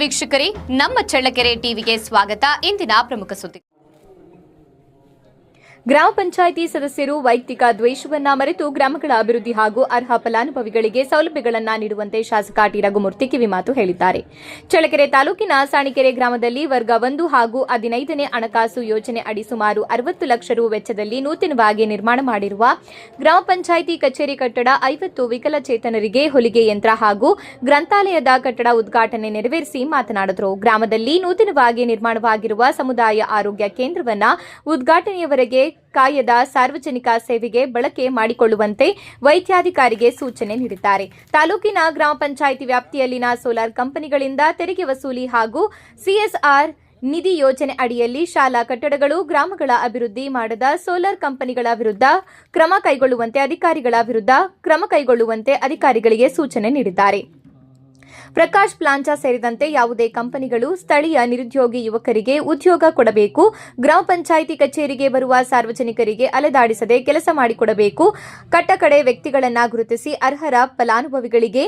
ವೀಕ್ಷಕರೇ, ನಮ್ಮ ಚಳ್ಳಕೆರೆ ಟಿವಿಗೆ ಸ್ವಾಗತ. ಇಂದಿನ ಪ್ರಮುಖ ಸುದ್ದಿ. ಗ್ರಾಮ ಪಂಚಾಯಿತಿ ಸದಸ್ಯರು ವೈಯಕ್ತಿಕ ದ್ವೇಷವನ್ನ ಮರೆತು ಗ್ರಾಮಗಳ ಅಭಿವೃದ್ಧಿ ಹಾಗೂ ಅರ್ಹ ಫಲಾನುಭವಿಗಳಿಗೆ ಸೌಲಭ್ಯಗಳನ್ನು ನೀಡುವಂತೆ ಶಾಸಕ ಟಿ ರಘುಮೂರ್ತಿ ಕಿವಿಮಾತು ಹೇಳಿದ್ದಾರೆ. ಚಳ್ಳಕೆರೆ ತಾಲೂಕಿನ ಸಾಣಿಕೆರೆ ಗ್ರಾಮದಲ್ಲಿ ವರ್ಗ 1 ಹಾಗೂ 15ನೇ ಹಣಕಾಸು ಯೋಜನೆ ಅಡಿ ಸುಮಾರು 60 ಲಕ್ಷ ರು ವೆಚ್ಚದಲ್ಲಿ ನೂತನವಾಗಿ ನಿರ್ಮಾಣ ಮಾಡಿರುವ ಗ್ರಾಮ ಪಂಚಾಯಿತಿ ಕಚೇರಿ ಕಟ್ಟಡ 50 ವಿಕಲಚೇತನರಿಗೆ ಹೊಲಿಗೆ ಯಂತ್ರ ಹಾಗೂ ಗ್ರಂಥಾಲಯದ ಕಟ್ಟಡ ಉದ್ಘಾಟನೆ ನೆರವೇರಿಸಿ ಮಾತನಾಡಿದರು. ಗ್ರಾಮದಲ್ಲಿ ನೂತನವಾಗಿ ನಿರ್ಮಾಣವಾಗಿರುವ ಸಮುದಾಯ ಆರೋಗ್ಯ ಕೇಂದ್ರವನ್ನು ಉದ್ಘಾಟನೆಯವರೆಗೆ ಕಾಯದ ಸಾರ್ವಜನಿಕ ಸೇವೆಗೆ ಬಳಕೆ ಮಾಡಿಕೊಳ್ಳುವಂತೆ ವೈದ್ಯಾಧಿಕಾರಿಗೆ ಸೂಚನೆ ನೀಡಿದ್ದಾರೆ. ತಾಲೂಕಿನ ಗ್ರಾಮ ಪಂಚಾಯಿತಿ ವ್ಯಾಪ್ತಿಯಲ್ಲಿನ ಸೋಲಾರ್ ಕಂಪನಿಗಳಿಂದ ತೆರಿಗೆ ವಸೂಲಿ ಹಾಗೂ ಸಿಎಸ್ಆರ್ ನಿಧಿ ಯೋಜನೆ ಅಡಿಯಲ್ಲಿ ಶಾಲಾ ಕಟ್ಟಡಗಳು, ಗ್ರಾಮಗಳ ಅಭಿವೃದ್ಧಿ ಮಾಡದ ಸೋಲಾರ್ ಕಂಪನಿಗಳ ವಿರುದ್ಧ ಕ್ರಮ ಕೈಗೊಳ್ಳುವಂತೆ ಅಧಿಕಾರಿಗಳಿಗೆ ಸೂಚನೆ ನೀಡಿದ್ದಾರೆ. ಪ್ರಕಾಶ್ ಪ್ಲಾಂಚಾ ಸೇರಿದಂತೆ ಯಾವುದೇ ಕಂಪನಿಗಳು ಸ್ಥಳೀಯ ನಿರುದ್ಯೋಗಿ ಯುವಕರಿಗೆ ಉದ್ಯೋಗ ಕೊಡಬೇಕು. ಗ್ರಾಮ ಪಂಚಾಯಿತಿ ಕಚೇರಿಗೆ ಬರುವ ಸಾರ್ವಜನಿಕರಿಗೆ ಅಲೆದಾಡಿಸದೆ ಕೆಲಸ ಮಾಡಿಕೊಡಬೇಕು. ಕಟ್ಟಕಡೆ ವ್ಯಕ್ತಿಗಳನ್ನು ಗುರುತಿಸಿ ಅರ್ಹರ ಫಲಾನುಭವಿಗಳಿಗೆ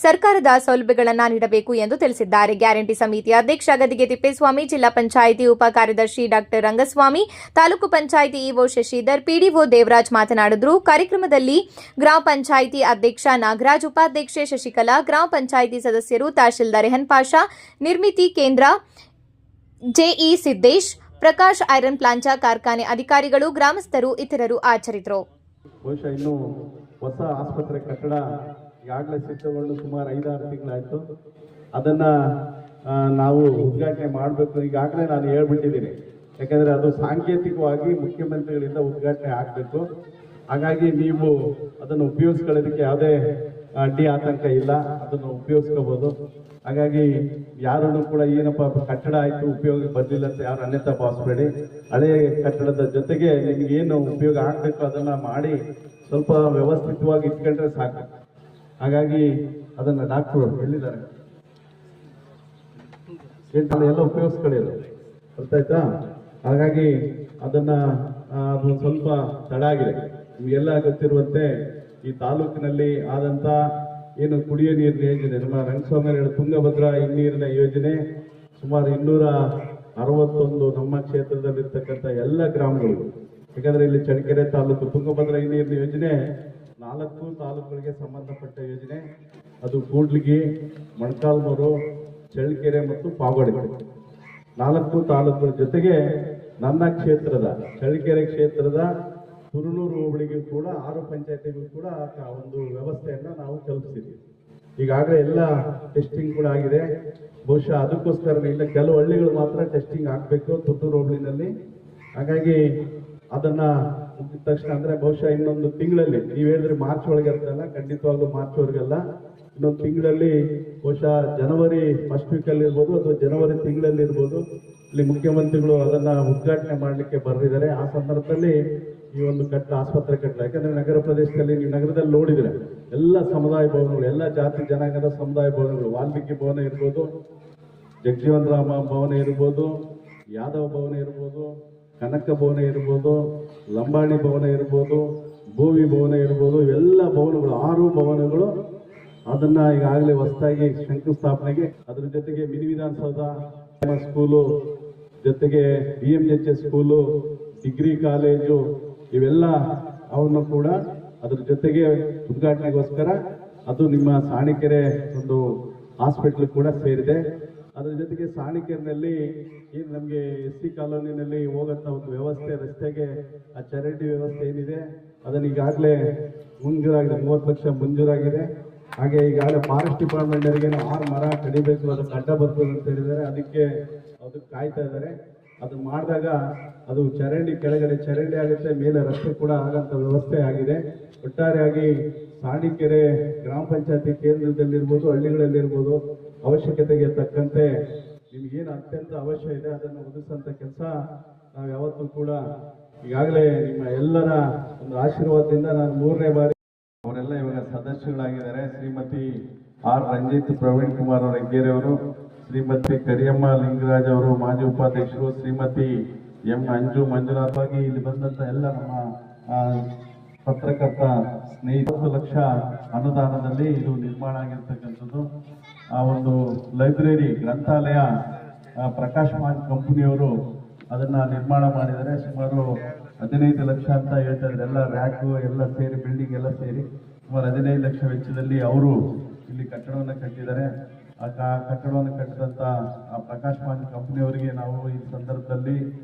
ಸರ್ಕಾರದ ಸೌಲಭ್ಯಗಳನ್ನು ನೀಡಬೇಕು ಎಂದು ತಿಳಿಸಿದ್ದಾರೆ. ಗ್ಯಾರಂಟಿ ಸಮಿತಿಯ ಅಧ್ಯಕ್ಷ ಗದಿಗೆ ತಿಪ್ಪೇಸ್ವಾಮಿ, ಜಿಲ್ಲಾ ಪಂಚಾಯಿತಿ ಉಪ ಕಾರ್ಯದರ್ಶಿ ಡಾ ರಂಗಸ್ವಾಮಿ, ತಾಲೂಕು ಪಂಚಾಯಿತಿ ಇಒ ಶಶಿಧರ್, ಪಿಡಿಒ ದೇವರಾಜ್ ಮಾತನಾಡಿದರು. ಕಾರ್ಯಕ್ರಮದಲ್ಲಿ ಗ್ರಾಮ ಪಂಚಾಯಿತಿ ಅಧ್ಯಕ್ಷ ನಾಗರಾಜ್, ಉಪಾಧ್ಯಕ್ಷೆ ಶಶಿಕಲಾ, ಗ್ರಾಮ ಪಂಚಾಯಿತಿ ಸದಸ್ಯರು ತಹಶೀಲ್ದಾರ್ ರೆಹನ್ ಪಾಷಾ, ನಿರ್ಮಿತಿ ಕೇಂದ್ರ ಜೆಇ ಸಿದ್ದೇಶ್, ಪ್ರಕಾಶ್ ಐರನ್ ಪ್ಲಾಂಚಾ ಕಾರ್ಖಾನೆ ಅಧಿಕಾರಿಗಳು, ಗ್ರಾಮಸ್ಥರು ಇತರರು ಹಾಜರಿದ್ದರು. ಬಹುಶಃ ಇನ್ನು ಹೊಸ ಆಸ್ಪತ್ರೆ ಕಟ್ಟಡ ಈಗಾಗಲೇ ಸಿದ್ಧಗೊಂಡು ಸುಮಾರು 5-6 ತಿಂಗಳಾಯಿತು. ಅದನ್ನ ನಾವು ಉದ್ಘಾಟನೆ ಮಾಡಬೇಕು. ಈಗಾಗಲೇ ನಾನು ಹೇಳ್ಬಿಟ್ಟಿದ್ದೀನಿ, ಯಾಕಂದರೆ ಅದು ಸಾಂಕೇತಿಕವಾಗಿ ಮುಖ್ಯಮಂತ್ರಿಗಳಿಂದ ಉದ್ಘಾಟನೆ ಆಗಬೇಕು. ಹಾಗಾಗಿ ನೀವು ಅದನ್ನು ಉಪಯೋಗಿಸ್ಕೊಳ್ಳೋದಕ್ಕೆ ಯಾವುದೇ ಅಡ್ಡಿ ಆತಂಕ ಇಲ್ಲ, ಅದನ್ನು ಉಪಯೋಗಿಸ್ಕೋಬೋದು. ಹಾಗಾಗಿ ಯಾರನ್ನು ಕೂಡ ಏನಪ್ಪ ಕಟ್ಟಡ ಆಯಿತು ಉಪಯೋಗಕ್ಕೆ ಬರಲಿಲ್ಲ ಅಂತ ಯಾರು ಅನ್ಯತಾ ಭಾವಿಸ್ಬೇಡಿ. ಹಳೆಯ ಕಟ್ಟಡದ ಜೊತೆಗೆ ನಿಮ್ಗೆ ಏನು ಉಪಯೋಗ ಆಗಬೇಕು ಅದನ್ನು ಮಾಡಿ ಸ್ವಲ್ಪ ವ್ಯವಸ್ಥಿತವಾಗಿ ಇಟ್ಕೊಂಡ್ರೆ ಸಾಕು. ಹಾಗಾಗಿ ಅದನ್ನು ಡಾಕ್ಟ್ರು ಹೇಳಿದ್ದಾರೆ, ಎಲ್ಲ ಉಪಯೋಗಿಸ್ಕೊಳ್ಳೋದು ಗೊತ್ತಾಯ್ತಾ. ಹಾಗಾಗಿ ಅದನ್ನು ಅದು ಸ್ವಲ್ಪ ತಡ ಆಗಿದೆ. ನಿಮಗೆಲ್ಲ ಗೊತ್ತಿರುವಂತೆ ಈ ತಾಲೂಕಿನಲ್ಲಿ ಆದಂಥ ಏನು ಕುಡಿಯೋ ನೀರಿನ ಯೋಜನೆ, ನಮ್ಮ ರಂಗಸ್ವಾಮಿ ಹೇಳಿ ತುಂಗಭದ್ರಾ ನೀರಿನ ಯೋಜನೆ ಸುಮಾರು 261 ನಮ್ಮ ಕ್ಷೇತ್ರದಲ್ಲಿರ್ತಕ್ಕಂಥ ಎಲ್ಲ ಗ್ರಾಮಗಳು. ಯಾಕಂದರೆ ಇಲ್ಲಿ ಚಳ್ಳಕೆರೆ ತಾಲೂಕು ತುಂಗಭದ್ರಾ ನೀರಿನ ಯೋಜನೆ 4 ತಾಲೂಕುಗಳಿಗೆ ಸಂಬಂಧಪಟ್ಟ ಯೋಜನೆ. ಅದು ಕೂಡ್ಲಿಗಿ, ಮೊಣಕಾಲ್ಮೂರು, ಚಳ್ಳಕೆರೆ ಮತ್ತು ಪಾವಗಡ 4 ತಾಲೂಕುಗಳ ಜೊತೆಗೆ ನನ್ನ ಕ್ಷೇತ್ರದ ಚಳ್ಳಕೆರೆ ಕ್ಷೇತ್ರದ ಕುರುನೂರು ಹೋಬಳಿಗೂ ಕೂಡ 6 ಪಂಚಾಯತಿಗೂ ಕೂಡ ಒಂದು ವ್ಯವಸ್ಥೆಯನ್ನು ನಾವು ಕಲ್ಪಿಸಿದ್ವಿ. ಈಗಾಗಲೇ ಎಲ್ಲ ಟೆಸ್ಟಿಂಗ್ ಕೂಡ ಆಗಿದೆ. ಬಹುಶಃ ಅದಕ್ಕೋಸ್ಕರ ಇಲ್ಲ ಕೆಲವು ಹಳ್ಳಿಗಳು ಮಾತ್ರ ಟೆಸ್ಟಿಂಗ್ ಆಗಬೇಕು ತುತ್ತೂರು ಹೋಬಳಿನಲ್ಲಿ. ಹಾಗಾಗಿ ಅದನ್ನು ಮುಗಿದ ತಕ್ಷಣ ಅಂದರೆ ಬಹುಶಃ ಇನ್ನೊಂದು ತಿಂಗಳಲ್ಲಿ, ನೀವು ಹೇಳಿದ್ರೆ ಮಾರ್ಚ್ ಒಳಗೆ ಇರ್ತಲ್ಲ, ಖಂಡಿತವಾಗ್ಲೂ ಮಾರ್ಚ್ವರೆಗೆಲ್ಲ ಇನ್ನೊಂದು ತಿಂಗಳಲ್ಲಿ ಬಹುಶಃ ಜನವರಿ ಫಸ್ಟ್ ವೀಕಲ್ಲಿ ಇರ್ಬೋದು ಅಥವಾ ಜನವರಿ ತಿಂಗಳಲ್ಲಿ ಇರ್ಬೋದು, ಇಲ್ಲಿ ಮುಖ್ಯಮಂತ್ರಿಗಳು ಅದನ್ನು ಉದ್ಘಾಟನೆ ಮಾಡಲಿಕ್ಕೆ ಬರೆದಿದ್ದಾರೆ. ಆ ಸಂದರ್ಭದಲ್ಲಿ ಈ ಒಂದು ಆಸ್ಪತ್ರೆ ಕಟ್ಟಡ, ಯಾಕಂದರೆ ನಗರ ಪ್ರದೇಶದಲ್ಲಿ ನೀವು ನಗರದಲ್ಲಿ ನೋಡಿದರೆ ಎಲ್ಲ ಸಮುದಾಯ ಭವನಗಳು, ಎಲ್ಲ ಜಾತಿ ಜನಾಂಗದ ಸಮುದಾಯ ಭವನಗಳು, ವಾಲ್ಮೀಕಿ ಭವನ ಇರ್ಬೋದು, ಜಗಜೀವನ್ ರಾಮ ಭವನ ಇರ್ಬೋದು, ಯಾದವ ಭವನ ಇರ್ಬೋದು, ಕನಕ ಭವನ ಇರ್ಬೋದು, ಲಂಬಾಣಿ ಭವನ ಇರ್ಬೋದು, ಭೂವಿ ಭವನ ಇರ್ಬೋದು, ಎಲ್ಲ ಭವನಗಳು 6 ಭವನಗಳು ಅದನ್ನು ಈಗಾಗಲೇ ಹೊಸದಾಗಿ ಶಂಕುಸ್ಥಾಪನೆಗೆ, ಅದರ ಜೊತೆಗೆ ಮಿನಿ ವಿಧಾನಸೌಧ ಸ್ಕೂಲು, ಜೊತೆಗೆ BMJS ಸ್ಕೂಲು, ಡಿಗ್ರಿ ಕಾಲೇಜು, ಇವೆಲ್ಲ ಅವನ್ನು ಕೂಡ ಅದ್ರ ಜೊತೆಗೆ ಉದ್ಘಾಟನೆಗೋಸ್ಕರ ಅದು ನಿಮ್ಮ ಸಾಣಿಕೆರೆ ಒಂದು ಹಾಸ್ಪಿಟ್ಲ್ ಕೂಡ ಸೇರಿದೆ. ಅದರ ಜೊತೆಗೆ ಸಾಣಿಕೆರೆನಲ್ಲಿ ಏನು ನಮಗೆ SC ಕಾಲೋನಿನಲ್ಲಿ ಹೋಗೋಂಥ ಒಂದು ವ್ಯವಸ್ಥೆ, ರಸ್ತೆಗೆ ಆ ಚರಂಡಿ ವ್ಯವಸ್ಥೆ ಏನಿದೆ ಅದನ್ನು ಈಗಾಗಲೇ ಮಂಜೂರಾಗಿದೆ, 30 ಲಕ್ಷ ಮಂಜೂರಾಗಿದೆ. ಹಾಗೆ ಈಗಾಗಲೇ ಫಾರೆಸ್ಟ್ ಡಿಪಾರ್ಟ್ಮೆಂಟರಿಗೆ 6 ಮರ ಕಡಿಬೇಕು, ಅದಕ್ಕೆ ಅಡ್ಡ ಬರ್ತದೆ ಅಂತ ಹೇಳಿದ್ದಾರೆ. ಅದಕ್ಕೆ ಕಾಯ್ತಾ ಇದ್ದಾರೆ. ಅದು ಮಾಡಿದಾಗ ಅದು ಚರಂಡಿ ಕೆಳಗಡೆ ಚರಂಡಿ ಆಗುತ್ತೆ, ಮೇಲೆ ರಸ್ತೆ ಕೂಡ ಆಗೋಂಥ ವ್ಯವಸ್ಥೆ ಆಗಿದೆ. ಒಟ್ಟಾರೆಯಾಗಿ ಸಾಣಿಕೆರೆ ಗ್ರಾಮ ಪಂಚಾಯತಿ ಕೇಂದ್ರದಲ್ಲಿರ್ಬೋದು, ಹಳ್ಳಿಗಳಲ್ಲಿರ್ಬೋದು, ಅವಶ್ಯಕತೆಗೆ ತಕ್ಕಂತೆ ನಿಮಗೇನು ಅತ್ಯಂತ ಅವಶ್ಯ ಇದೆ ಅದನ್ನು ಒದಗಿಸೋಂಥ ಕೆಲಸ ನಾವು ಯಾವತ್ತೂ ಕೂಡ ಈಗಾಗಲೇ ನಿಮ್ಮ ಎಲ್ಲರ ಒಂದು ಆಶೀರ್ವಾದದಿಂದ ನಾನು 3ನೇ ಬಾರಿ ಅವರೆಲ್ಲ ಇವಾಗ ಸದಸ್ಯಗಳಾಗಿದ್ದಾರೆ. ಶ್ರೀಮತಿ ಆರ್ ರಂಜಿತ್ ಪ್ರವೀಣ್ ಕುಮಾರ್ ಅವರ ಹೆಗ್ಗೇರಿ ಅವರು, ಶ್ರೀಮತಿ ಕರಿಯಮ್ಮ ಲಿಂಗರಾಜ್ ಅವರು ಮಾಜಿ ಉಪಾಧ್ಯಕ್ಷರು, ಶ್ರೀಮತಿ ಎಂ ಅಂಜು ಮಂಜುನಾಥವಾಗಿ ಇಲ್ಲಿ ಬಂದಂಥ ಎಲ್ಲ ನಮ್ಮ ಪತ್ರಕರ್ತ ಸ್ನೇಹಿತ 10 ಲಕ್ಷ ಅನುದಾನದಲ್ಲಿ ಇದು ನಿರ್ಮಾಣ ಆಗಿರ್ತಕ್ಕಂಥದ್ದು. ಆ ಒಂದು ಲೈಬ್ರರಿ ಗ್ರಂಥಾಲಯ ಪ್ರಕಾಶ್ ಮಾನ್ ಕಂಪನಿಯವರು ಅದನ್ನ ನಿರ್ಮಾಣ ಮಾಡಿದರೆ. ಸುಮಾರು 15 ಲಕ್ಷ ಅಂತ ಹೇಳ್ತಾ ಇದ್ದಾರೆ. ಎಲ್ಲ ರ್ಯಾಕು ಎಲ್ಲ ಸೇರಿ, ಬಿಲ್ಡಿಂಗ್ ಎಲ್ಲ ಸೇರಿ ಸುಮಾರು 15 ಲಕ್ಷ ವೆಚ್ಚದಲ್ಲಿ ಅವರು ಇಲ್ಲಿ ಕಟ್ಟಡವನ್ನು ಕಟ್ಟಿದ್ದಾರೆ. ಆ ಕಟ್ಟಡವನ್ನು ಕಟ್ಟಿದಂಥ ಪ್ರಕಾಶ್ ಮಾನ್ ಕಂಪನಿಯವರಿಗೆ ನಾವು ಈ ಸಂದರ್ಭದಲ್ಲಿ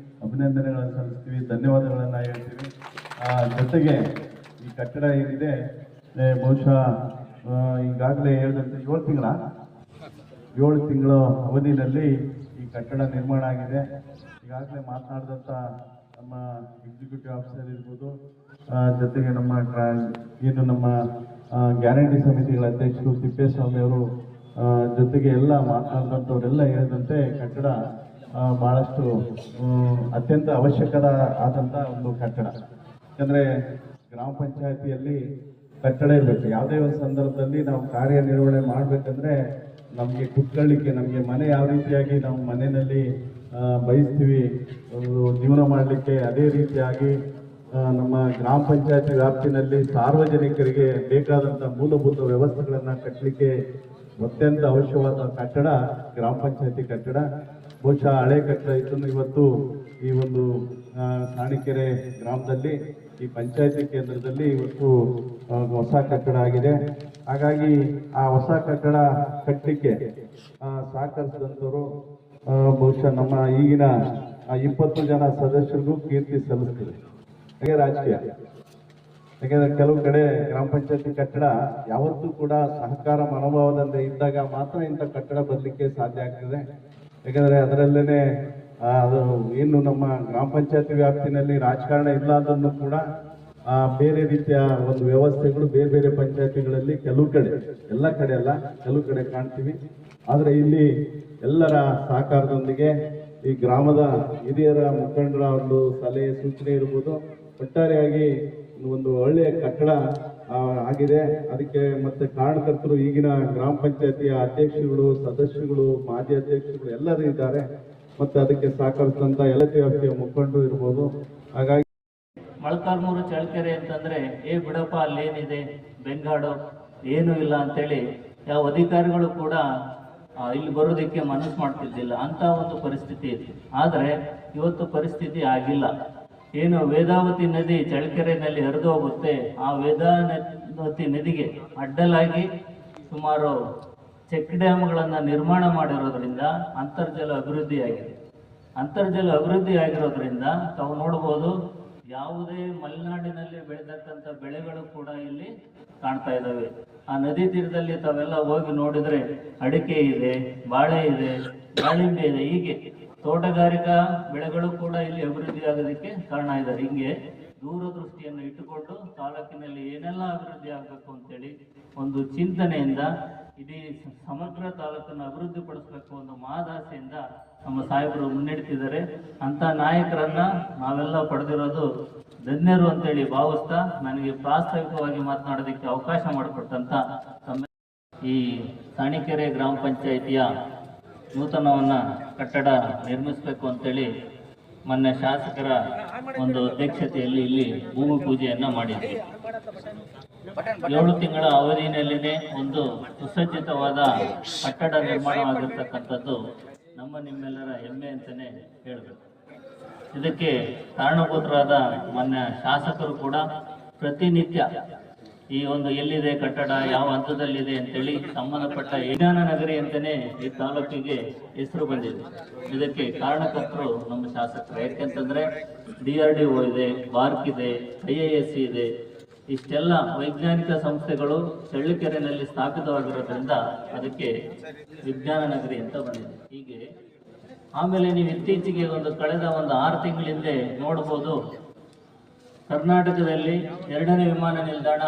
ಅಭಿನಂದನೆಗಳನ್ನು ಸಲ್ಲಿಸ್ತೀವಿ, ಧನ್ಯವಾದಗಳನ್ನು ಹೇಳ್ತೀವಿ. ಜೊತೆಗೆ ಈ ಕಟ್ಟಡ ಏನಿದೆ ಬಹುಶಃ ಈಗಾಗಲೇ ಹೇಳಿದಂತೆ 7 ತಿಂಗಳ ಅವಧಿಯಲ್ಲಿ ಈ ಕಟ್ಟಡ ನಿರ್ಮಾಣ ಆಗಿದೆ. ಈಗಾಗಲೇ ಮಾತನಾಡಿದಂಥ ನಮ್ಮ ಎಕ್ಸಿಕ್ಯೂಟಿವ್ ಆಫೀಸರ್ ಇರ್ಬೋದು, ಜೊತೆಗೆ ನಮ್ಮ ಗ್ಯಾರಂಟಿ ಸಮಿತಿಗಳ ಅಧ್ಯಕ್ಷರು ತಿಪ್ಪೇಸ್ವಾಮಿ ಅವರು, ಜೊತೆಗೆ ಎಲ್ಲ ಮಾತನಾಡಿದಂಥವರೆಲ್ಲ ಹೇಳಿದಂತೆ ಕಟ್ಟಡ ಬಹಳಷ್ಟು ಅತ್ಯಂತ ಅವಶ್ಯಕದ ಆದಂಥ ಒಂದು ಕಟ್ಟಡ. ಯಾಕಂದರೆ ಗ್ರಾಮ ಪಂಚಾಯತಿಯಲ್ಲಿ ಕಟ್ಟಡ ಇರಬೇಕು. ಯಾವುದೇ ಒಂದು ಸಂದರ್ಭದಲ್ಲಿ ನಾವು ಕಾರ್ಯನಿರ್ವಹಣೆ ಮಾಡಬೇಕಂದ್ರೆ ನಮಗೆ ಕುತ್ಕೊಳ್ಳಿಕ್ಕೆ, ನಮಗೆ ಮನೆ ಯಾವ ರೀತಿಯಾಗಿ ನಾವು ಮನೆಯಲ್ಲಿ ಬಯಸ್ತೀವಿ ಒಂದು ಜೀವನ ಮಾಡಲಿಕ್ಕೆ, ಅದೇ ರೀತಿಯಾಗಿ ನಮ್ಮ ಗ್ರಾಮ ಪಂಚಾಯತಿ ವ್ಯಾಪ್ತಿನಲ್ಲಿ ಸಾರ್ವಜನಿಕರಿಗೆ ಬೇಕಾದಂಥ ಮೂಲಭೂತ ವ್ಯವಸ್ಥೆಗಳನ್ನು ಕಟ್ಟಲಿಕ್ಕೆ ಅತ್ಯಂತ ಅವಶ್ಯವಾದ ಕಟ್ಟಡ ಗ್ರಾಮ ಪಂಚಾಯತಿ ಕಟ್ಟಡ. ಬಹುಶಃ ಹಳೆ ಕಟ್ಟಡ ಇತ್ತು, ಇವತ್ತು ಈ ಒಂದು ಸಾಣಿಕೆರೆ ಗ್ರಾಮದಲ್ಲಿ ಈ ಪಂಚಾಯತಿ ಕೇಂದ್ರದಲ್ಲಿ ಇವತ್ತು ಹೊಸ ಕಟ್ಟಡ ಆಗಿದೆ. ಹಾಗಾಗಿ ಆ ಹೊಸ ಕಟ್ಟಡ ಕಟ್ಟಲಿಕ್ಕೆ ಸಹಕರಿಸಿದಂಥವರು ಬಹುಶಃ ನಮ್ಮ ಈಗಿನ 20 ಜನ ಸದಸ್ಯರಿಗೂ ಕೀರ್ತಿ ಸಲ್ಲಿಸ್ತೀವಿ. ಹಾಗೆ ರಾಜಕೀಯ, ಯಾಕೆಂದರೆ ಕೆಲವು ಕಡೆ ಗ್ರಾಮ ಪಂಚಾಯತಿ ಕಟ್ಟಡ ಯಾವತ್ತೂ ಕೂಡ ಸಹಕಾರ ಮನೋಭಾವದಿಂದ ಇದ್ದಾಗ ಮಾತ್ರ ಇಂಥ ಕಟ್ಟಡ ಬರಲಿಕ್ಕೆ ಸಾಧ್ಯ ಆಗ್ತದೆ. ಯಾಕಂದರೆ ಅದರಲ್ಲೇ ಅದು ಏನು ನಮ್ಮ ಗ್ರಾಮ ಪಂಚಾಯತಿ ವ್ಯಾಪ್ತಿನಲ್ಲಿ ರಾಜಕಾರಣ ಇಲ್ಲ ಅದನ್ನು ಕೂಡ ಬೇರೆ ರೀತಿಯ ಒಂದು ವ್ಯವಸ್ಥೆಗಳು ಬೇರೆ ಬೇರೆ ಪಂಚಾಯತಿಗಳಲ್ಲಿ ಕೆಲವು ಕಡೆ, ಎಲ್ಲ ಕಡೆ ಅಲ್ಲ, ಕೆಲವು ಕಡೆ ಕಾಣ್ತೀವಿ. ಆದರೆ ಇಲ್ಲಿ ಎಲ್ಲರ ಸಹಕಾರದೊಂದಿಗೆ ಈ ಗ್ರಾಮದ ಹಿರಿಯರ ಮುಖಂಡರ ಒಂದು ಸಲಹೆ ಸೂಚನೆ ಇರ್ಬೋದು, ಒಟ್ಟಾರೆಯಾಗಿ ಒಂದು ಒಳ್ಳೆಯ ಕಟ್ಟಡ ಆಗಿದೆ. ಅದಕ್ಕೆ ಮತ್ತೆ ಕಾರಣಕರ್ತರು ಈಗಿನ ಗ್ರಾಮ ಪಂಚಾಯತಿಯ ಅಧ್ಯಕ್ಷರುಗಳು, ಸದಸ್ಯರುಗಳು, ಮಾಜಿ ಅಧ್ಯಕ್ಷರುಗಳು ಎಲ್ಲರೂ ಇದ್ದಾರೆ. ಮತ್ತೆ ಅದಕ್ಕೆ ಸಹಕರಿಸಿದಂಥ ಎಲ್ಲ ವ್ಯಾಪ್ತಿಯ ಮುಖಂಡರು ಇರ್ಬೋದು. ಹಾಗಾಗಿ ಮೊಳಕಾಲ್ಮೂರು ಚಳ್ಳಕೆರೆ ಅಂತಂದ್ರೆ ಬಿಡಪ್ಪ ಅಲ್ಲೇನಿದೆ, ಬೆಂಗಾಡು ಏನೂ ಇಲ್ಲ ಅಂತೇಳಿ ಯಾವ ಅಧಿಕಾರಿಗಳು ಕೂಡ ಇಲ್ಲಿ ಬರೋದಕ್ಕೆ ಮನಸ್ಸು ಮಾಡ್ತಿದ್ದಿಲ್ಲ. ಅಂತ ಒಂದು ಪರಿಸ್ಥಿತಿ ಇತ್ತು. ಆದರೆ ಇವತ್ತು ಪರಿಸ್ಥಿತಿ ಆಗಿಲ್ಲ. ಏನು ವೇದಾವತಿ ನದಿ ಚಳ್ಳಕೆರೆಯಲ್ಲಿ ಹರಿದು ಹೋಗುತ್ತೆ, ಆ ವೇದಾವತಿ ನದಿಗೆ ಅಡ್ಡಲಾಗಿ ಸುಮಾರು ಚೆಕ್ ಡ್ಯಾಮ್ಗಳನ್ನು ನಿರ್ಮಾಣ ಮಾಡಿರೋದ್ರಿಂದ ಅಂತರ್ಜಲ ಅಭಿವೃದ್ಧಿ ಆಗಿದೆ. ಅಂತರ್ಜಲ ಅಭಿವೃದ್ಧಿ ಆಗಿರೋದ್ರಿಂದ ತಾವು ನೋಡ್ಬೋದು, ಯಾವುದೇ ಮಲೆನಾಡಿನಲ್ಲಿ ಬೆಳೆದಕ್ಕಂಥ ಬೆಳೆಗಳು ಕೂಡ ಇಲ್ಲಿ ಕಾಣ್ತಾ ಇದ್ದಾವೆ. ಆ ನದಿ ತೀರದಲ್ಲಿ ತಾವೆಲ್ಲ ಹೋಗಿ ನೋಡಿದ್ರೆ ಅಡಿಕೆ ಇದೆ, ಬಾಳೆ ಇದೆ, ದಾಳಿಂಬೆ ಇದೆ, ಹೀಗೆ ತೋಟಗಾರಿಕಾ ಬೆಳೆಗಳು ಕೂಡ ಇಲ್ಲಿ ಅಭಿವೃದ್ಧಿ ಆಗೋದಕ್ಕೆ ಕಾರಣ ಇದ್ದಾರೆ. ಹಿಂಗೆ ದೂರದೃಷ್ಟಿಯನ್ನು ಇಟ್ಟುಕೊಂಡು ತಾಲೂಕಿನಲ್ಲಿ ಏನೆಲ್ಲ ಅಭಿವೃದ್ಧಿ ಆಗಬೇಕು ಅಂತೇಳಿ ಒಂದು ಚಿಂತನೆಯಿಂದ ಇಡೀ ಸಮಗ್ರ ತಾಲೂಕನ್ನು ಅಭಿವೃದ್ಧಿ ಪಡಿಸಬೇಕು ಒಂದು ಮಹದಾಸೆಯಿಂದ ನಮ್ಮ ಸಾಹೇಬರು ಮುನ್ನಡೆತಿದ್ದಾರೆ. ಅಂತ ನಾಯಕರನ್ನ ನಾವೆಲ್ಲ ಪಡೆದಿರೋದು ಧನ್ಯರು ಅಂತೇಳಿ ಭಾವಿಸ್ತಾ, ನನಗೆ ಪ್ರಾಸ್ತಾವಿಕವಾಗಿ ಮಾತನಾಡೋದಕ್ಕೆ ಅವಕಾಶ ಮಾಡಿಕೊಟ್ಟಂತ ಈ ಸಾಣಿಕೆರೆ ಗ್ರಾಮ ಪಂಚಾಯಿತಿಯ ನೂತನವನ್ನ ಕಟ್ಟಡ ನಿರ್ಮಿಸಬೇಕು ಅಂತೇಳಿ ಮೊನ್ನೆ ಶಾಸಕರ ಒಂದು ಅಧ್ಯಕ್ಷತೆಯಲ್ಲಿ ಇಲ್ಲಿ ಭೂಮಿ ಪೂಜೆಯನ್ನ ಮಾಡಿದ್ವಿ. 7 ತಿಂಗಳ ಅವಧಿಯಲ್ಲಿನೇ ಒಂದು ಸುಸಜ್ಜಿತವಾದ ಕಟ್ಟಡ ನಿರ್ಮಾಣವಾಗಿರ್ತಕ್ಕಂಥದ್ದು ನಿಮ್ಮೆಲ್ಲರ ಹೆಮ್ಮೆ ಅಂತಾನೆ ಹೇಳಬೇಕು. ಇದಕ್ಕೆ ಕಾರಣಭೂತರಾದ ಮೊನ್ನೆ ಶಾಸಕರು ಕೂಡ ಪ್ರತಿನಿತ್ಯ ಈ ಒಂದು ಎಲ್ಲಿದೆ ಕಟ್ಟಡ, ಯಾವ ಹಂತದಲ್ಲಿದೆ ಅಂತೇಳಿ ಸಂಬಂಧಪಟ್ಟ ವಿಜ್ಞಾನ ನಗರಿ ಅಂತಾನೆ ಈ ತಾಲೂಕಿಗೆ ಹೆಸರು ಬಂದಿದೆ. ಇದಕ್ಕೆ ಕಾರಣಕರ್ತರು ನಮ್ಮ ಶಾಸಕರು. ಯಾಕೆಂತಂದ್ರೆ DRDO ಇದೆ, ಬಾರ್ಕ್ ಇದೆ, IISc ಇದೆ, ಇಷ್ಟೆಲ್ಲ ವೈಜ್ಞಾನಿಕ ಸಂಸ್ಥೆಗಳು ಚಳ್ಳಕೆರೆಯಲ್ಲಿ ಸ್ಥಾಪಿತವಾಗಿರೋದ್ರಿಂದ ಅದಕ್ಕೆ ವಿಜ್ಞಾನ ನಗರಿ ಅಂತ ಬಂದಿದೆ. ಹೀಗೆ ಆಮೇಲೆ ನೀವು ಇತ್ತೀಚೆಗೆ ಕಳೆದ 6 ತಿಂಗಳ ಹಿಂದೆ ನೋಡ್ಬೋದು, ಕರ್ನಾಟಕದಲ್ಲಿ 2ನೇ ವಿಮಾನ ನಿಲ್ದಾಣ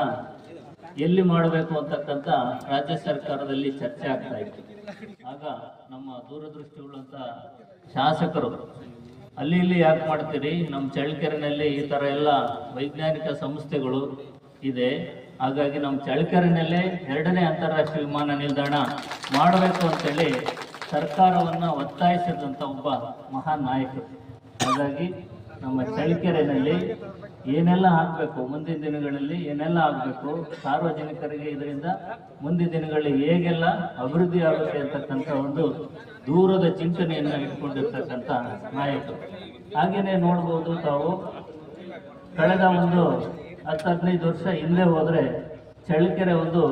ಎಲ್ಲಿ ಮಾಡಬೇಕು ಅಂತಕ್ಕಂಥ ರಾಜ್ಯ ಸರ್ಕಾರದಲ್ಲಿ ಚರ್ಚೆ ಆಗ್ತಾ ಇತ್ತು. ಆಗ ನಮ್ಮ ದೂರದೃಷ್ಟಿಯುಳ್ಳಂತ ಶಾಸಕರು ಅಲ್ಲಿ ಇಲ್ಲಿ ಯಾಕೆ ಮಾಡ್ತೀರಿ, ನಮ್ಮ ಚಳ್ಳಕೆರೆಯಲ್ಲಿ ಈ ತರ ಎಲ್ಲ ವೈಜ್ಞಾನಿಕ ಸಂಸ್ಥೆಗಳು ಇದೆ, ಹಾಗಾಗಿ ನಮ್ಮ ಚಳ್ಳಕೆರೆಯಲ್ಲೇ 2ನೇ ಅಂತಾರಾಷ್ಟ್ರೀಯ ವಿಮಾನ ನಿಲ್ದಾಣ ಮಾಡಬೇಕು ಅಂತೇಳಿ ಸರ್ಕಾರವನ್ನ ಒತ್ತಾಯಿಸಿದಂಥ ಒಬ್ಬ ಮಹಾನ್ ನಾಯಕರು. ಹಾಗಾಗಿ ನಮ್ಮ ಚಳ್ಳಕೆರೆಯಲ್ಲಿ ಏನೆಲ್ಲ ಆಗಬೇಕು, ಮುಂದಿನ ದಿನಗಳಲ್ಲಿ ಏನೆಲ್ಲ ಆಗಬೇಕು, ಸಾರ್ವಜನಿಕರಿಗೆ ಇದರಿಂದ ಮುಂದಿನ ದಿನಗಳಲ್ಲಿ ಹೇಗೆಲ್ಲ ಅಭಿವೃದ್ಧಿ ಆಗುತ್ತೆ ಅಂತಕ್ಕಂಥ ಒಂದು ದೂರದ ಚಿಂತನೆಯನ್ನು ಇಟ್ಕೊಂಡಿರ್ತಕ್ಕಂಥ ನಾಯಕರು. ಹಾಗೆಯೇ ನೋಡ್ಬೋದು ತಾವು, ಕಳೆದ ಒಂದು 10-15 ವರ್ಷ ಹಿಂದೆ ಹೋದರೆ ಚಳ್ಳಕೆರೆ ಒಂದು